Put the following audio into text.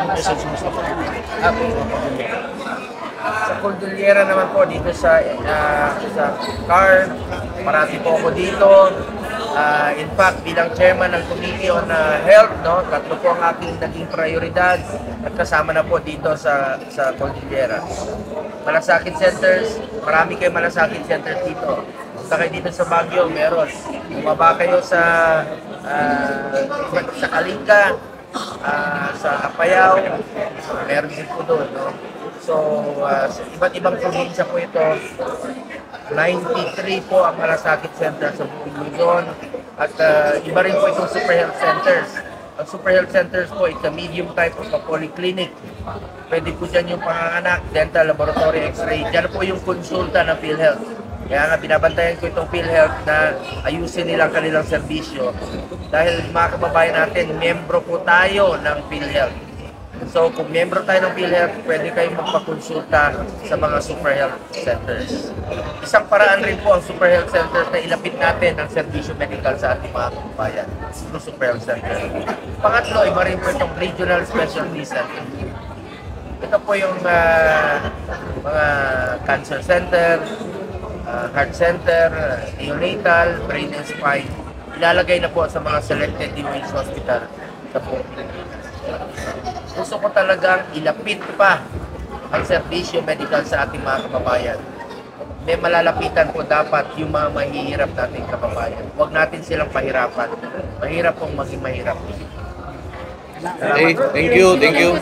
message mo sa Sa Cordillera naman po dito sa CAR, parati po ako dito. In fact, bilang chairman ng Committee on Health, no, tatlo po ang aking naging prioridad at kasama na po dito sa Cordillera. Malasakit centers, marami kayong malasakit centers dito. Punta kayo dito sa Baguio, meron. Bumaba kayo sa Kalinga, sa Apayao, meron din po doon. No? So, sa iba't ibang probinsya po ito, 93 po ang malasakit center sa buong Luzon at iba rin po itong super health centers. Ang super health centers po, it's a medium type of a polyclinic. Pwede po dyan yung panganganak, dental, laboratory, x-ray. Dyan po yung konsulta ng PhilHealth. Kaya nga binabantayan ko itong PhilHealth na ayusin nilang kanilang serbisyo. Dahil mga kababayan natin, membro po tayo ng PhilHealth. So kung membro tayo ng PhilHealth, pwede kayong magpakonsulta sa mga super health centers. Isang paraan rin po ang super health centers na ilapit natin ang serbisyo medical sa ating mga kababayan through super health center. Pangatlo, iba rin po itong regional specialty center. Ito po yung mga cancer center, heart center, neonatal, brain and spine. Ilalagay na po sa mga selected DOH hospital sa buong Pilipinas. Gusto ko talagang ilapit pa ang serbisyo medical sa ating mga kababayan. May malalapitan po dapat yung mga mahihirap nating kababayan. Huwag natin silang pahirapan. Mahirap pong maging mahirap. Okay, thank you.